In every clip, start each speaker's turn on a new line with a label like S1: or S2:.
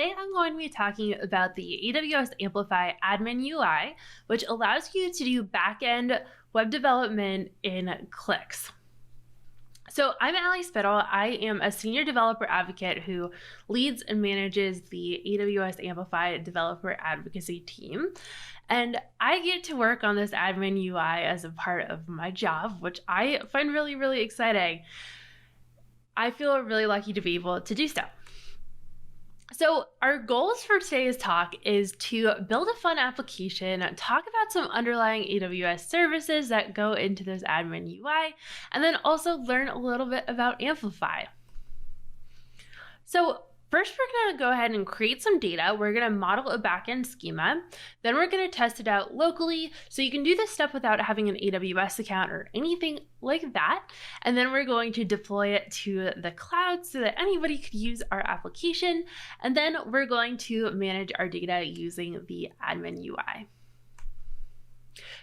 S1: today I'm going to be talking about the AWS Amplify Admin UI, which allows you to do backend web development in clicks. So I'm Spittel. I am a senior developer advocate who leads and manages the AWS Amplify developer advocacy team. And I get to work on this admin UI as a part of my job, which I find really, really exciting. I feel really lucky to be able to do so. So our goals for today's talk is to build a fun application, talk about some underlying AWS services that go into this admin UI, and then also learn a little bit about Amplify. So first, we're going to go ahead and create some data. We're going to model a backend schema. Then we're going to test it out locally. So you can do this step without having an AWS account or anything like that. And then we're going to deploy it to the cloud so that anybody could use our application. And then we're going to manage our data using the admin UI.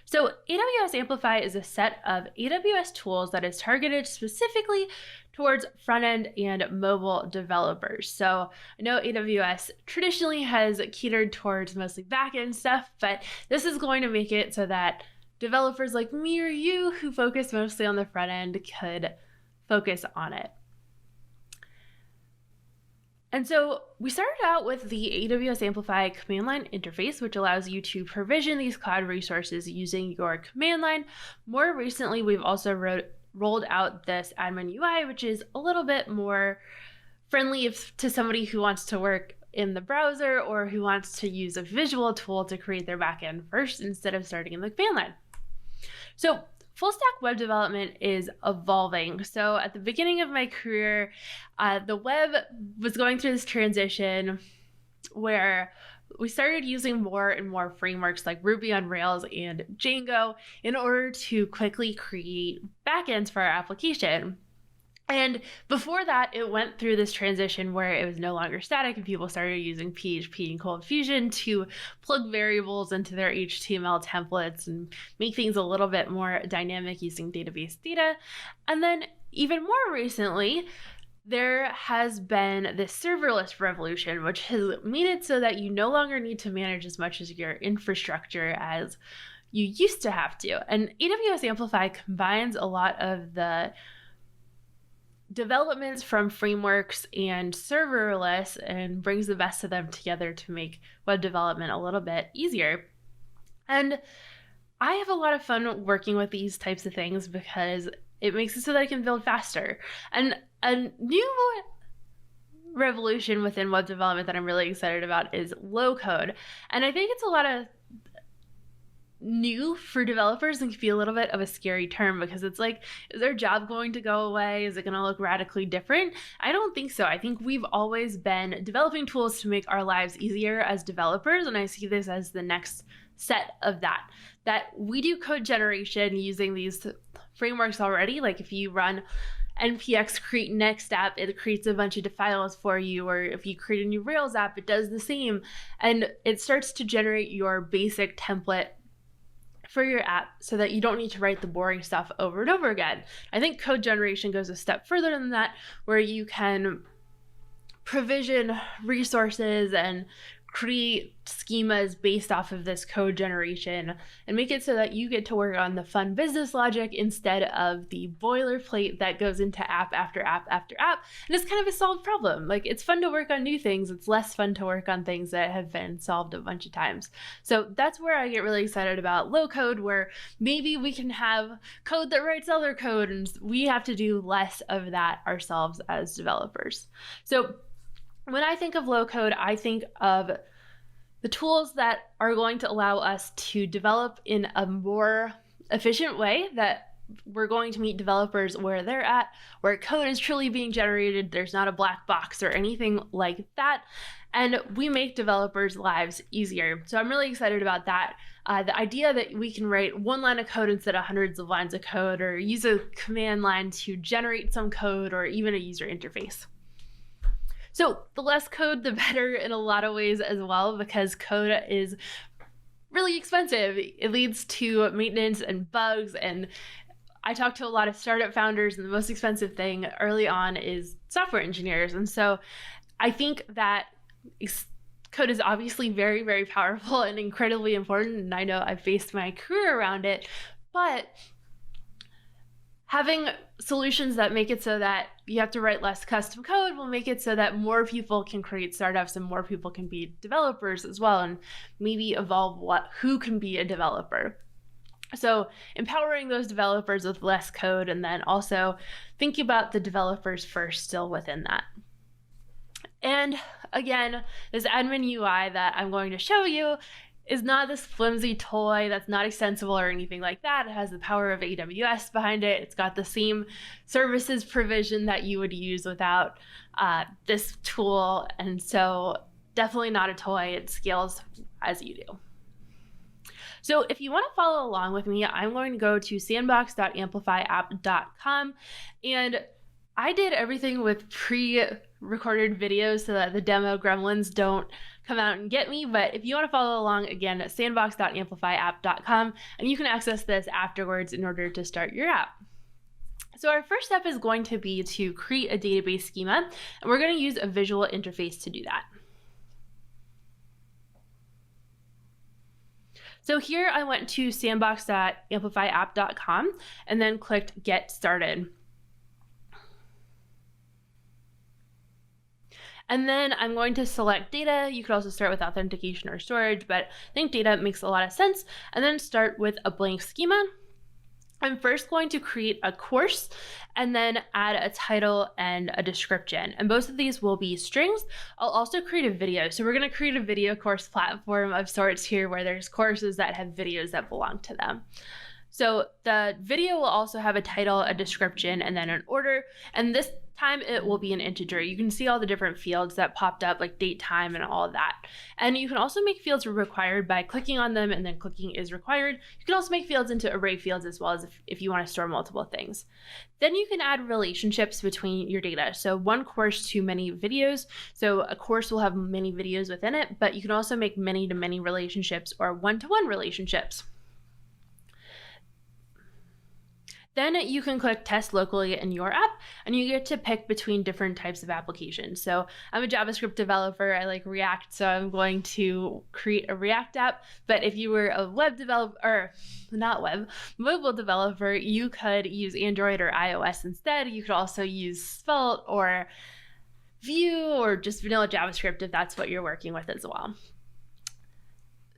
S1: So AWS Amplify is a set of AWS tools that is targeted specifically towards front-end and mobile developers. So I know AWS traditionally has catered towards mostly back-end stuff, but this is going to make it so that developers like me or you who focus mostly on the front end could focus on it. And so we started out with the AWS Amplify command line interface, which allows you to provision these cloud resources using your command line. More recently, we've also rolled out this admin UI, which is a little bit more friendly to somebody who wants to work in the browser or who wants to use a visual tool to create their backend first instead of starting in the command line. So full stack web development is evolving. So at the beginning of my career, the web was going through this transition where we started using more and more frameworks like Ruby on Rails and Django in order to quickly create backends for our application. And before that, it went through this transition where it was no longer static and people started using PHP and Cold Fusion to plug variables into their HTML templates and make things a little bit more dynamic using database data. And then even more recently, there has been this serverless revolution, which has made it so that you no longer need to manage as much as your infrastructure as you used to have to. And AWS Amplify combines a lot of the developments from frameworks and serverless and brings the best of them together to make web development a little bit easier. And I have a lot of fun working with these types of things because it makes it so that I can build faster. And a new revolution within web development that I'm really excited about is low code. And I think it's a lot of new for developers and can be a little bit of a scary term because it's like, is their job going to go away? Is it going to look radically different? I don't think so. I think we've always been developing tools to make our lives easier as developers, and I see this as the next set of that we do code generation using these frameworks already. Like if you run npx create next app, it creates a bunch of files for you, or if you create a new Rails app, it does the same, and it starts to generate your basic template for your app so that you don't need to write the boring stuff over and over again. I think code generation goes a step further than that, where you can provision resources and create schemas based off of this code generation and make it so that you get to work on the fun business logic instead of the boilerplate that goes into app after app after app. And it's kind of a solved problem. Like, it's fun to work on new things. It's less fun to work on things that have been solved a bunch of times. So that's where I get really excited about low code, where maybe we can have code that writes other code and we have to do less of that ourselves as developers. So when I think of low code, I think of the tools that are going to allow us to develop in a more efficient way, that we're going to meet developers where they're at, where code is truly being generated. There's not a black box or anything like that. And we make developers' lives easier. So I'm really excited about that. The idea that we can write one line of code instead of hundreds of lines of code, or use a command line to generate some code, or even a user interface. So the less code, the better in a lot of ways as well, because code is really expensive. It leads to maintenance and bugs. And I talk to a lot of startup founders, and the most expensive thing early on is software engineers. And so I think that code is obviously very, very powerful and incredibly important, and I know I've based my career around it, but having solutions that make it so that you have to write less custom code will make it so that more people can create startups and more people can be developers as well, and maybe evolve who can be a developer. So empowering those developers with less code, and then also thinking about the developers first still within that. And again, this admin UI that I'm going to show you is not this flimsy toy that's not extensible or anything like that. It has the power of AWS behind it. It's got the same services provision that you would use without this tool. And so definitely not a toy. It scales as you do. So if you want to follow along with me, I'm going to go to sandbox.amplifyapp.com, and I did everything with pre-recorded videos so that the demo gremlins don't come out and get me. But if you want to follow along, again, sandbox.amplifyapp.com, and you can access this afterwards in order to start your app. So our first step is going to be to create a database schema, and we're going to use a visual interface to do that. So here I went to sandbox.amplifyapp.com and then clicked Get Started. And then I'm going to select data. You could also start with authentication or storage, but I think data makes a lot of sense. And then start with a blank schema. I'm first going to create a course and then add a title and a description. And both of these will be strings. I'll also create a video. So we're going to create a video course platform of sorts here where there's courses that have videos that belong to them. So the video will also have a title, a description, and then an order. And this time it will be an integer. You can see all the different fields that popped up, like date, time, and all of that. And you can also make fields required by clicking on them and then clicking is required. You can also make fields into array fields as well, as if you want to store multiple things. Then you can add relationships between your data. So one course to many videos. So a course will have many videos within it, but you can also make many-to-many relationships or one-to-one relationships. Then you can click test locally in your app, and you get to pick between different types of applications. So I'm a JavaScript developer. I like React, so I'm going to create a React app. But if you were a web developer, or not web, mobile developer, you could use Android or iOS instead. You could also use Spittel or Vue or just vanilla JavaScript if that's what you're working with as well.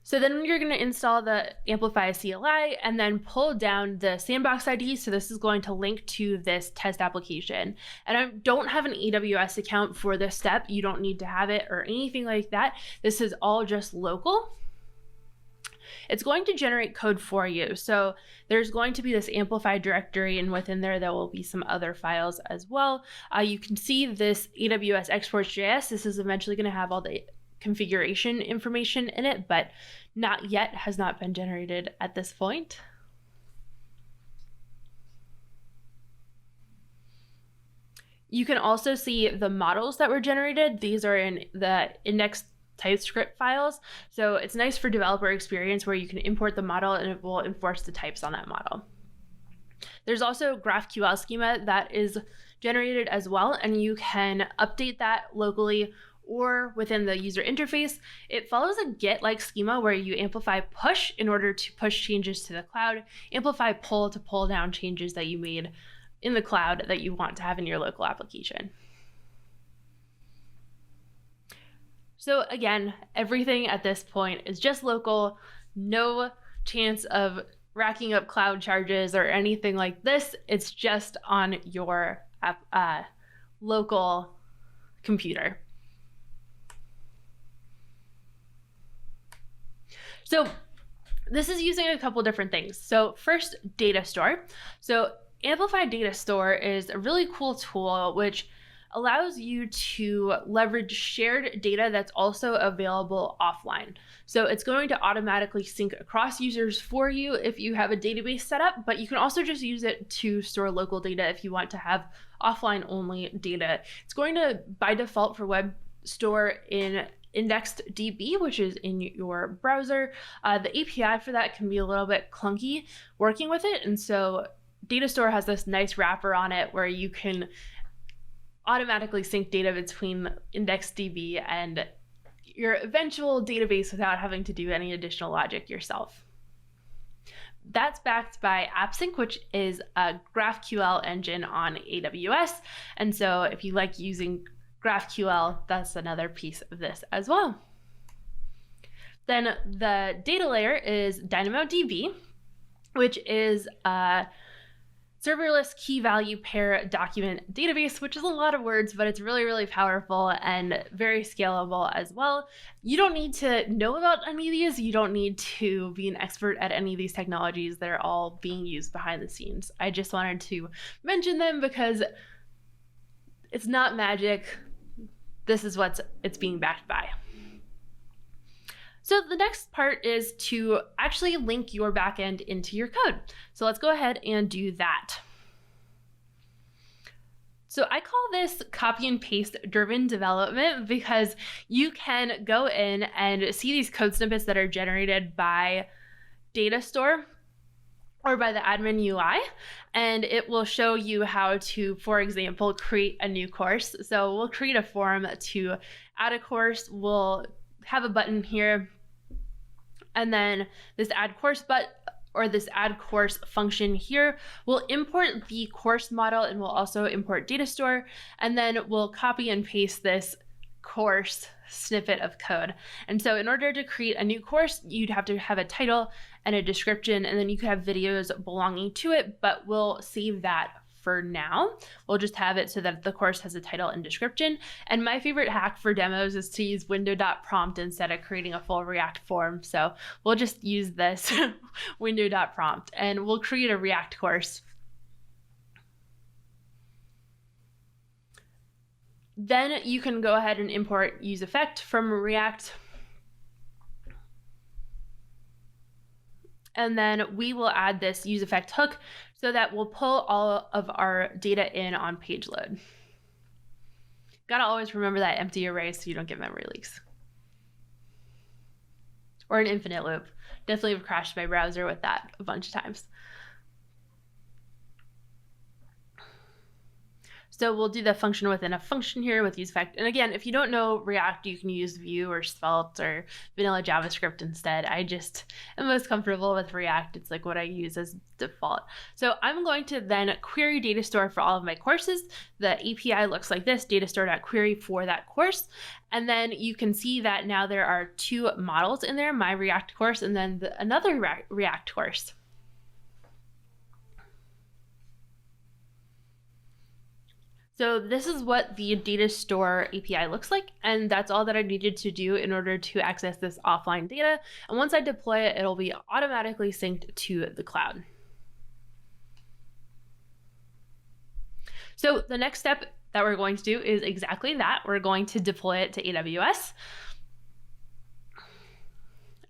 S1: So then you're going to install the Amplify CLI and then pull down the sandbox ID. So this is going to link to this test application. And I don't have an AWS account for this step. You don't need to have it or anything like that. This is all just local. It's going to generate code for you. So there's going to be this Amplify directory, and within there will be some other files as well. You can see this AWS exports.js. This is eventually going to have all the configuration information in it, but not yet, has not been generated at this point. You can also see the models that were generated. These are in the index TypeScript files. So it's nice for developer experience where you can import the model and it will enforce the types on that model. There's also GraphQL schema that is generated as well, and you can update that locally or within the user interface. It follows a Git-like schema where you amplify push in order to push changes to the cloud, amplify pull to pull down changes that you made in the cloud that you want to have in your local application. So again, everything at this point is just local, no chance of racking up cloud charges or anything like this. It's just on your local computer. So this is using a couple different things. So first, DataStore. So Amplify DataStore is a really cool tool which allows you to leverage shared data that's also available offline. So it's going to automatically sync across users for you if you have a database set up, but you can also just use it to store local data if you want to have offline only data. It's going to, by default for web, store in indexed DB, which is in your browser. The API for that can be a little bit clunky working with it. And so DataStore has this nice wrapper on it where you can automatically sync data between indexed DB and your eventual database without having to do any additional logic yourself. That's backed by Appsync, which is a GraphQL engine on AWS. And so if you like using GraphQL, that's another piece of this as well. Then the data layer is DynamoDB, which is a serverless key value pair document database, which is a lot of words, but it's really, really powerful and very scalable as well. You don't need to know about any of these. You don't need to be an expert at any of these technologies. They're all being used behind the scenes. I just wanted to mention them because it's not magic. This is what it's being backed by. So the next part is to actually link your backend into your code. So let's go ahead and do that. So I call this copy and paste driven development because you can go in and see these code snippets that are generated by DataStore or by the admin UI, and it will show you how to, for example, create a new course. So we'll create a form to add a course. We'll have a button here, and then this add course this add course function here will import the course model, and we'll also import DataStore, and then we'll copy and paste this course snippet of code. And so in order to create a new course, you'd have to have a title and a description, and then you could have videos belonging to it, but we'll save that for now. We'll just have it so that the course has a title and description. And my favorite hack for demos is to use window.prompt instead of creating a full React form. So we'll just use this window.prompt, and we'll create a React course. Then you can go ahead and import useEffect from React. And then we will add this useEffect hook so that we'll pull all of our data in on page load. Gotta always remember that empty array so you don't get memory leaks. Or an infinite loop. Definitely have crashed my browser with that a bunch of times. So we'll do the function within a function here with useEffect. And again, if you don't know React, you can use Vue or Svelte or vanilla JavaScript instead. I just am most comfortable with React. It's like what I use as default. So I'm going to then query DataStore for all of my courses. The API looks like this, datastore.query for that course. And then you can see that now there are two models in there, my React course and then another React course. So this is what the DataStore API looks like, and that's all that I needed to do in order to access this offline data. And once I deploy it, it'll be automatically synced to the cloud. So the next step that we're going to do is exactly that. We're going to deploy it to AWS.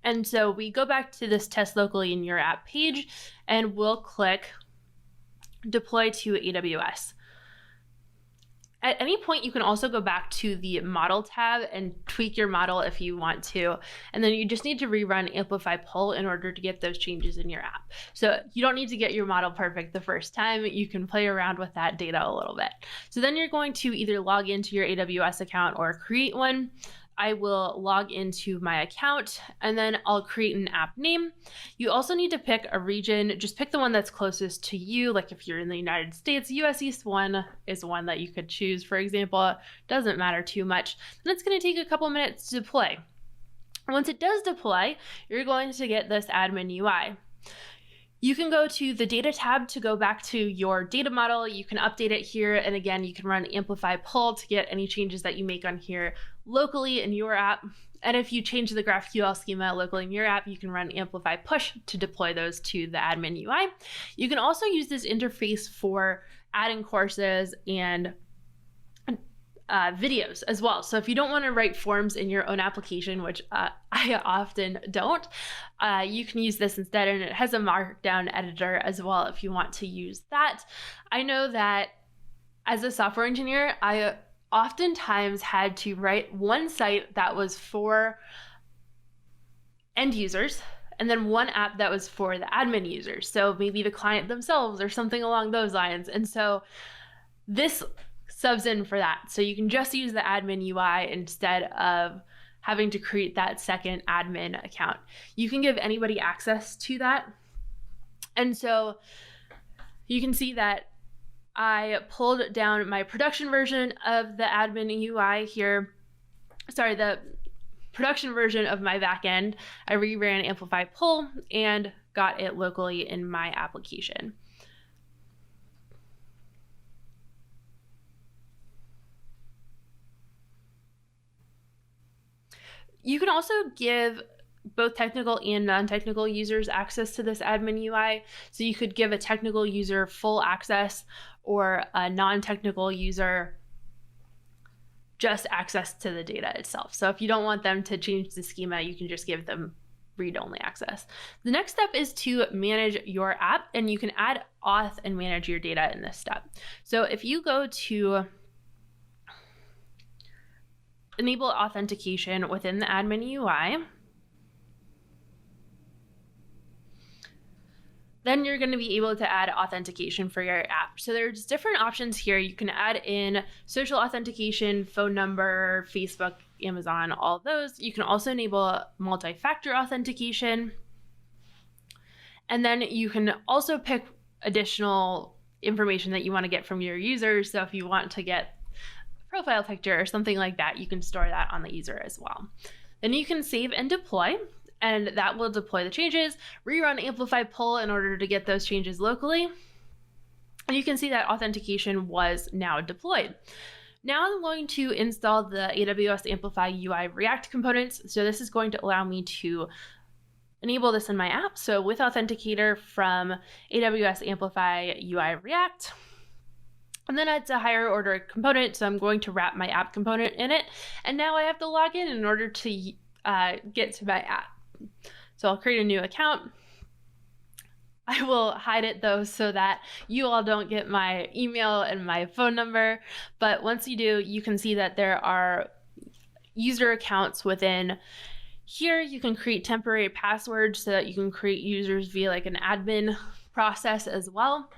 S1: And so we go back to this test locally in your app page, and we'll click deploy to AWS. At any point, you can also go back to the model tab and tweak your model if you want to. And then you just need to rerun Amplify Pull in order to get those changes in your app. So you don't need to get your model perfect the first time. You can play around with that data a little bit. So then you're going to either log into your AWS account or create one. I will log into my account, and then I'll create an app name. You also need to pick a region. Just pick the one that's closest to you. Like if you're in the United States, US East 1 is one that you could choose, for example. It doesn't matter too much. And it's going to take a couple minutes to deploy. Once it does deploy, you're going to get this admin UI. You can go to the data tab to go back to your data model. You can update it here. And again, you can run Amplify Pull to get any changes that you make on here locally in your app. And if you change the GraphQL schema locally in your app, you can run Amplify Push to deploy those to the admin UI. You can also use this interface for adding courses and videos as well. So if you don't want to write forms in your own application, which I often don't, you can use this instead, and it has a markdown editor as well if you want to use that. I know that as a software engineer, I oftentimes had to write one site that was for end users and then one app that was for the admin users. So maybe the client themselves or something along those lines. And so this subs in for that. So you can just use the admin UI instead of having to create that second admin account. You can give anybody access to that. And so you can see that I pulled down my production version of the admin UI here. Sorry, the production version of my backend. I reran Amplify pull and got it locally in my application. You can also give both technical and non-technical users access to this admin UI. So you could give a technical user full access or a non-technical user just access to the data itself. So if you don't want them to change the schema, you can just give them read-only access. The next step is to manage your app, and you can add auth and manage your data in this step. So if you go to enable authentication within the admin UI, then you're going to be able to add authentication for your app. So there's different options here. You can add in social authentication, phone number, Facebook, Amazon, all of those. You can also enable multi-factor authentication. And then you can also pick additional information that you want to get from your users. So if you want to get a profile picture or something like that, you can store that on the user as well. Then you can save and deploy, and that will deploy the changes, rerun Amplify pull in order to get those changes locally. And you can see that authentication was now deployed. Now I'm going to install the AWS Amplify UI React components. So this is going to allow me to enable this in my app. So with Authenticator from AWS Amplify UI React, and then it's a higher order component. So I'm going to wrap my app component in it. And now I have to log in order to get to my app. So I'll create a new account. I will hide it though so that you all don't get my email and my phone number. But once you do, you can see that there are user accounts within here. You can create temporary passwords so that you can create users via like an admin process as well.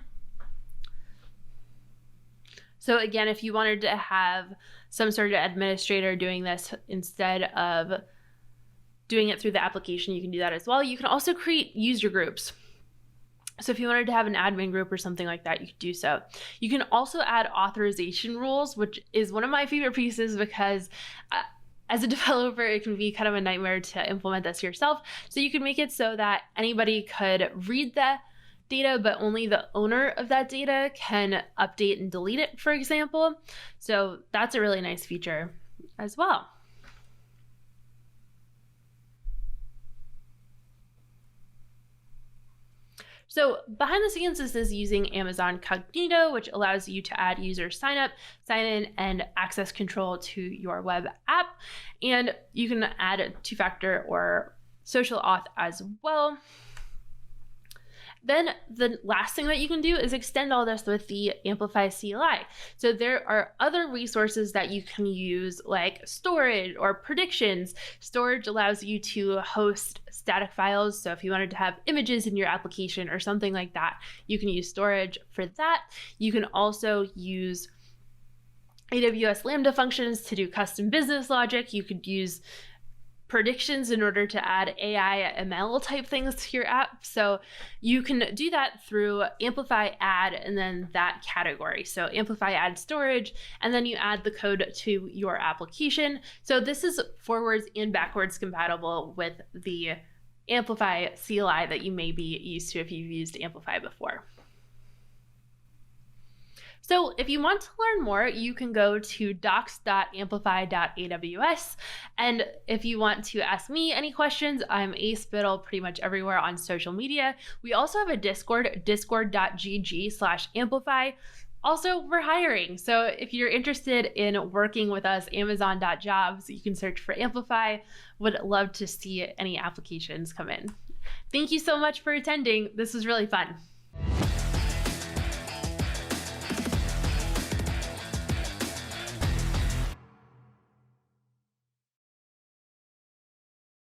S1: So again, if you wanted to have some sort of administrator doing this instead of doing it through the application, you can do that as well. You can also create user groups. So if you wanted to have an admin group or something like that, you could do so. You can also add authorization rules, which is one of my favorite pieces because as a developer, it can be kind of a nightmare to implement this yourself. So you can make it so that anybody could read the data, but only the owner of that data can update and delete it, for example. So that's a really nice feature as well. So behind the scenes, this is using Amazon Cognito, which allows you to add user sign up, sign in, and access control to your web app. And you can add a two-factor or social auth as well. Then the last thing that you can do is extend all this with the Amplify CLI. So there are other resources that you can use like storage or predictions. Storage allows you to host static files. So if you wanted to have images in your application or something like that, you can use storage for that. You can also use AWS Lambda functions to do custom business logic. You could use predictions in order to add AI ML type things to your app. So you can do that through Amplify add and then that category. So Amplify add storage, and then you add the code to your application. So this is forwards and backwards compatible with the Amplify CLI that you may be used to if you've used Amplify before. So if you want to learn more, you can go to docs.amplify.aws. And if you want to ask me any questions, I'm a Spittel pretty much everywhere on social media. We also have a Discord, discord.gg/amplify. Also, we're hiring. So if you're interested in working with us, amazon.jobs, you can search for Amplify. Would love to see any applications come in. Thank you so much for attending. This was really fun.